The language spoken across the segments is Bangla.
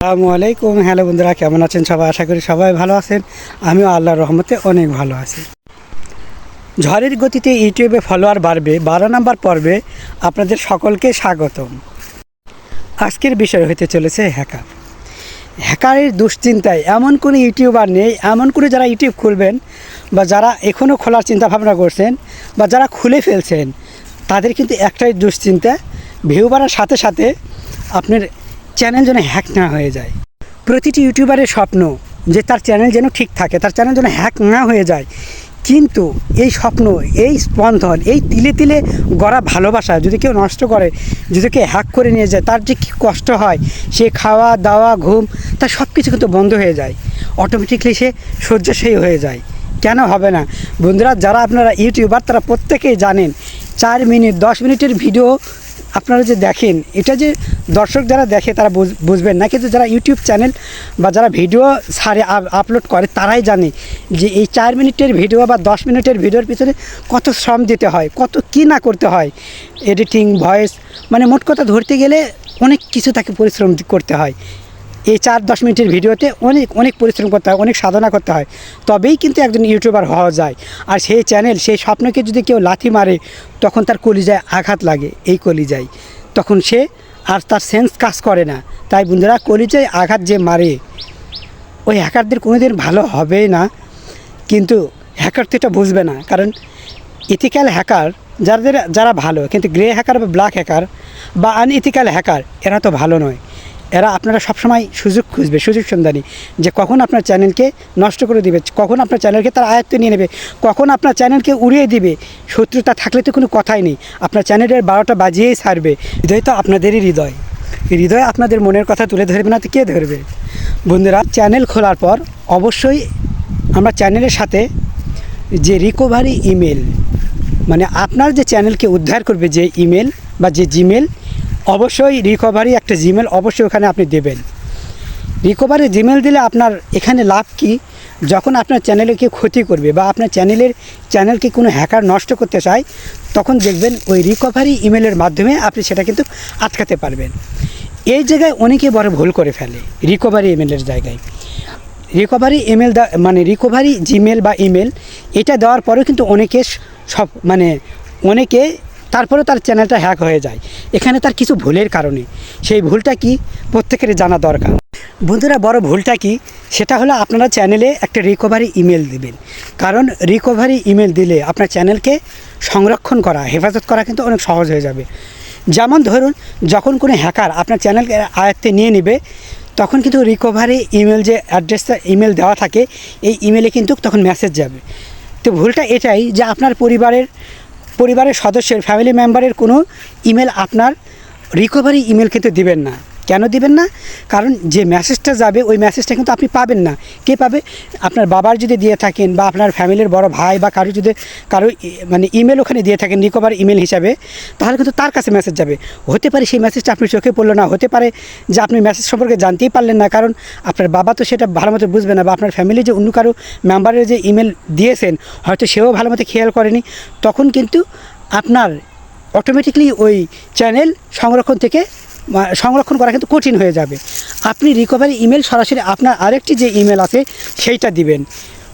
আসসালামু আলাইকুম। হ্যালো বন্ধুরা, কেমন আছেন সবাই? আশা করি সবাই ভালো আছেন। আমিও আল্লাহর রহমতে অনেক ভালো আছি। ঝড়ের গতিতে ইউটিউবে ফলোয়ার বাড়বে 12 নম্বর পর্বে আপনাদের সকলকে স্বাগতম। আজকের বিষয় হতে চলেছে হ্যাকারের দুশ্চিন্তায় এমন কোনো ইউটিউবার নেই, এমন করে যারা ইউটিউব খুলবেন বা যারা এখনও খোলার চিন্তা ভাবনা করছেন বা যারা খুলে ফেলছেন, তাদের কিন্তু একটাই দুশ্চিন্তা, ভিউ বাড়ার সাথে সাথে আপনার চ্যানেল যেন হ্যাক না হয়ে যায়। প্রতিটি ইউটিউবারের স্বপ্ন যে তার চ্যানেল যেন ঠিক থাকে, তার চ্যানেল যেন হ্যাক না হয়ে যায়। কিন্তু এই স্বপ্ন, এই স্পন্দন, এই তিলে তিলে গড়া ভালোবাসা যদি কেউ নষ্ট করে, যদি কেউ হ্যাক করে নিয়ে যায়, তার যে কী কষ্ট হয়, সে খাওয়া দাওয়া ঘুম তার সব কিছু কিন্তু বন্ধ হয়ে যায়। অটোমেটিকলি সে শয্যাশায়ী হয়ে যায়। কেন হবে না বন্ধুরা? যারা আপনারা ইউটিউবার তারা প্রত্যেকেই জানেন 4 মিনিট 10 মিনিটের ভিডিও আপনারা যে দেখেন, এটা যে দর্শক যারা দেখে তারা বুঝবেন না, কিন্তু যারা ইউটিউব চ্যানেল বা যারা ভিডিও ছাড়ে আপলোড করে তারাই জানে যে এই 4 মিনিটের ভিডিও বা 10 মিনিটের ভিডিওর পিছনে কত শ্রম দিতে হয়, কত কী না করতে হয়। এডিটিং, ভয়েস, মানে মোট কথা ধরতে গেলে অনেক কিছু তাকে পরিশ্রম করতে হয়। এই 4-10 মিনিটের ভিডিওতে অনেক পরিশ্রম করতে হয়, অনেক সাধনা করতে হয়, তবেই কিন্তু একজন ইউটিউবার হওয়া যায়। আর সেই চ্যানেল, সেই স্বপ্নকে যদি কেউ লাথি মারে, তখন তার কলিজায় আঘাত লাগে, এই কলিজায়, তখন সে আর তার সেন্স কাজ করে না। তাই বন্ধুরা, কলিজায় আঘাত যে মারে, ওই হ্যাকারদের কোনোদিন ভালো হবে না। কিন্তু হ্যাকার তো এটা বুঝবে না, কারণ ইথিক্যাল হ্যাকার যারা ভালো, কিন্তু গ্রে হ্যাকার বা ব্ল্যাক হ্যাকার বা আনইথিক্যাল হ্যাকার এরা তো ভালো নয়। এরা আপনারা সবসময় সুযোগ খুঁজবে, সুযোগ সন্ধানী, যে কখন আপনার চ্যানেলকে নষ্ট করে দিবে, কখন আপনার চ্যানেলকে তার আয়ত্তে নিয়ে নেবে, কখন আপনার চ্যানেলকে উড়িয়ে দিবে। শত্রুতা থাকলে তো কোনো কথাই নেই, আপনার চ্যানেলের 12টা বাজিয়েই ছাড়বে। হৃদয় তো আপনাদেরই হৃদয় আপনাদের মনের কথা তুলে ধরবে না তো কে ধরবে? বন্ধুরা, চ্যানেল খোলার পর অবশ্যই আমরা চ্যানেলের সাথে যে রিকভারি ইমেল, মানে আপনার যে চ্যানেলকে উদ্ধার করবে যে ইমেল বা যে জিমেল, অবশ্যই রিকভারি একটা জিমেল অবশ্যই ওখানে আপনি দেবেন। রিকভারি জিমেল দিলে আপনার এখানে লাভ কি? যখন আপনার চ্যানেলে কেউ ক্ষতি করবে বা আপনার চ্যানেলকে কোনো হ্যাকার নষ্ট করতে চায়, তখন দেখবেন ওই রিকভারি ইমেলের মাধ্যমে আপনি সেটা কিন্তু আটকাতে পারবেন। এই জায়গায় অনেকে বড় ভুল করে ফেলে। রিকভারি ইমেলের জায়গায় রিকভারি ইমেল মানে রিকভারি জিমেল বা ইমেল এটা দেওয়ার পরেও কিন্তু অনেকে তারপরে তার চ্যানেলটা হ্যাক হয়ে যায়। এখানে তার কিছু ভুলের কারণে। সেই ভুলটা কি প্রত্যেকের জানা দরকার। বন্ধুরা, বড় ভুলটা কি? সেটা হলো আপনারা চ্যানেলে একটা রিকভারি ইমেল দিবেন। কারণ রিকভারি ইমেল দিলে আপনার চ্যানেলকে সংরক্ষণ করা, হেফাজত করা কিন্তু অনেক সহজ হয়ে যাবে। যেমন ধরুন, যখন কোনো হ্যাকার আপনার চ্যানেলকে আয়ত্তে নিয়ে নেবে, তখন কিন্তু রিকভারি ইমেল যে অ্যাড্রেসটা ইমেল দেওয়া থাকে, এই ইমেলে কিন্তু তখন মেসেজ যাবে। তো ভুলটা এটাই যে আপনার পরিবারের সদস্যের, ফ্যামিলি মেম্বারের কোনো ইমেল আপনার রিকভারি ইমেল কিন্তু দিবেন না। কেন দিবেন না? কারণ যে মেসেজটা যাবে ওই মেসেজটা কিন্তু আপনি পাবেন না। কে পাবে? আপনার বাবার যদি দিয়ে থাকেন বা আপনার ফ্যামিলির বড় ভাই বা কারো মানে ইমেল ওখানে দিয়ে থাকেন রিকভারি ইমেল হিসাবে, তাহলে কিন্তু তার কাছে মেসেজ যাবে। হতে পারে সেই মেসেজটা আপনার চোখে পড়লো না, হতে পারে যে আপনি মেসেজ সম্পর্কে জানতেই পারলেন না, কারণ আপনার বাবা তো সেটা ভালো মতো বুঝবে না, বা আপনার ফ্যামিলির যে অন্য কারো মেম্বারের যে ইমেল দিয়েছেন হয়তো সেও ভালো মতো খেয়াল করেনি। তখন কিন্তু আপনার অটোমেটিকলি ওই চ্যানেল সংরক্ষণ করা কিন্তু কঠিন হয়ে যাবে। আপনি রিকভারি ইমেল সরাসরি আপনার আরেকটি যে ইমেল আছে সেইটা দিবেন।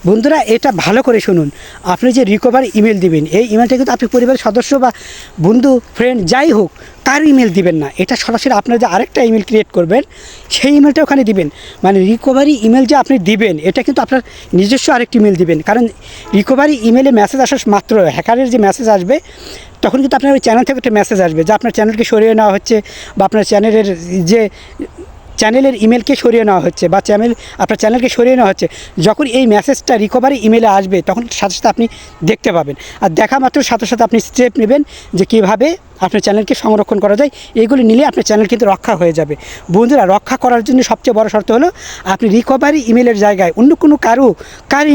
বন্ধুরা, এটা ভালো করে শুনুন। আপনি যে রিকভারি ইমেল দিবেন, এই ইমেলটা কিন্তু আপনি পরিবারের সদস্য বা বন্ধু, ফ্রেন্ড যাই হোক তার ইমেল দিবেন না। এটা সরাসরি আপনার যে আরেকটা ইমেল ক্রিয়েট করবেন সেই ইমেলটা ওখানে দিবেন। মানে রিকভারি ইমেল যে আপনি দিবেন, এটা কিন্তু আপনার নিজস্ব আরেকটি ইমেল দিবেন। কারণ রিকভারি ইমেলে মেসেজ আসার মাত্র, হ্যাকারের যে মেসেজ আসবে, তখন কিন্তু আপনার ওই চ্যানেল থেকে একটা মেসেজ আসবে যে আপনার চ্যানেলকে সরিয়ে নেওয়া হচ্ছে, বা আপনার চ্যানেলের ইমেলকে সরিয়ে নেওয়া হচ্ছে, বা আপনার চ্যানেলকে সরিয়ে নেওয়া হচ্ছে। যখন এই মেসেজটা রিকভারি ইমেলে আসবে, তখন সাথে সাথে আপনি দেখতে পাবেন। আর দেখা মাত্র সাথে সাথে আপনি স্টেপ নেবেন যে কীভাবে আপনার চ্যানেলকে সংরক্ষণ করা যায়। এইগুলি নিলে আপনার চ্যানেল কিন্তু রক্ষা হয়ে যাবে। বন্ধুরা, রক্ষা করার জন্য সবচেয়ে বড় শর্ত হলো আপনি রিকভারি ইমেলের জায়গায় অন্য কোনো কারো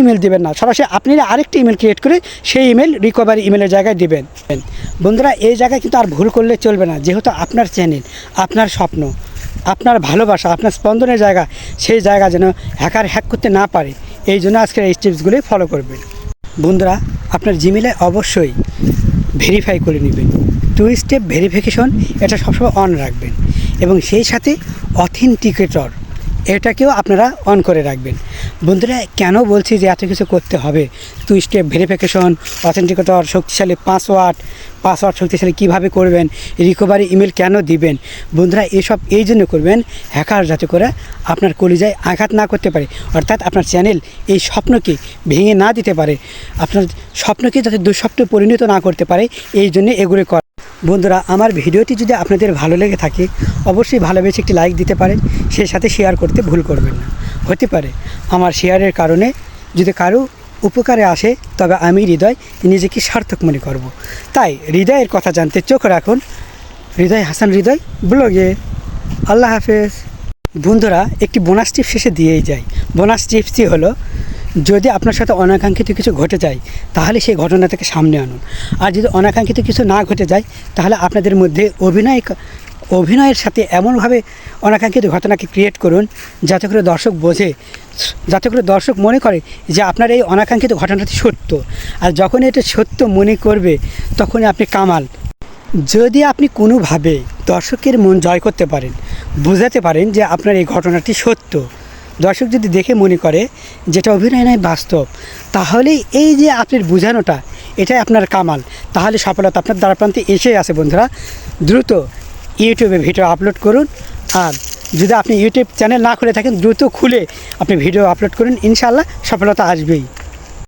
ইমেল দেবেন না। সরাসরি আপনি আরেকটি ইমেল ক্রিয়েট করে সেই ইমেল রিকভারি ইমেলের জায়গায় দিবেন। বন্ধুরা, এই জায়গায় কিন্তু আর ভুল করলে চলবে না। যেহেতু আপনার চ্যানেল, আপনার স্বপ্ন, আপনার ভালোবাসা, আপনার স্পন্দনের জায়গা, সেই জায়গা যেন হ্যাকার হ্যাক করতে না পারে, এই জন্য আজকের এই টিপসগুলি ফলো করবেন। বন্ধুরা, আপনার জিমেলে অবশ্যই ভেরিফাই করে নেবেন। 2 স্টেপ ভেরিফিকেশন এটা সবসময় অন রাখবেন, এবং সেই সাথে অথেন্টিকেটর এটাকেও আপনারা অন করে রাখবেন। বন্ধুরা কেন বলছি যে এত কিছু করতে হবে, 2 স্টেপ ভেরিফিকেশন, অথেন্টিকেটর, শক্তিশালী পাসওয়ার্ড শক্তিশালী কীভাবে করবেন, রিকভারি ইমেল কেন দিবেন। বন্ধুরা এসব এই জন্য করবেন, হ্যাকার যাতে করে আপনার কলিজায় আঘাত না করতে পারে, অর্থাৎ আপনার চ্যানেল এই স্বপ্নকে ভেঙে না দিতে পারে, আপনার স্বপ্নকে যাতে দুঃস্বপ্নে পরিণত না করতে পারে, এই জন্য এগুলো করা। বন্ধুরা আমার ভিডিওটি যদি আপনাদের ভালো লেগে থাকে অবশ্যই ভালোবেসে একটি লাইক দিতে পারেন, সেই সাথে শেয়ার করতে ভুল করবেন না। হতে পারে আমার শেয়ারের কারণে যদি কারো উপকারে আসে, তবে আমি হৃদয় নিজেকে সার্থক মনে করব। তাই হৃদয়ের কথা জানতে চোখ রাখুন হৃদয় হাসান হৃদয় ব্লগে। আল্লাহ হাফেজ। বন্ধুরা একটি বোনাস টিপ শেষে দিয়েই যাই। বোনাস টিপসটি হলো, যদি আপনার সাথে অনাকাঙ্ক্ষিত কিছু ঘটে যায় তাহলে সেই ঘটনা থেকে সামনে আনুন, আর যদি অনাকাঙ্ক্ষিত কিছু না ঘটে যায় তাহলে আপনাদের মধ্যে অভিনয়ের সাথে এমনভাবে অনাকাঙ্ক্ষিত ঘটনাকে ক্রিয়েট করুন যাতে করে দর্শক বোঝে, যাতে করে দর্শক মনে করে যে আপনার এই অনাকাঙ্ক্ষিত ঘটনাটি সত্য। আর যখন এটা সত্য মনে করবে তখনই আপনি কামাল। যদি আপনি কোনোভাবে দর্শকের মন জয় করতে পারেন, বোঝাতে পারেন যে আপনার এই ঘটনাটি সত্য, দর্শক যদি দেখে মনে করে যেটা অভিনয় নয় বাস্তব, তাহলে এই যে আপনার বোঝানোটা এটাই আপনার কামাল, তাহলে সফলতা আপনার দ্বারপ্রান্তে এসে আসে। বন্ধুরা দ্রুত ইউটিউবে ভিডিও আপলোড করুন, আর যদি আপনি ইউটিউব চ্যানেল না খুলে থাকেন দ্রুত খুলে আপনি ভিডিও আপলোড করুন, ইনশাআল্লাহ সফলতা আসবেই।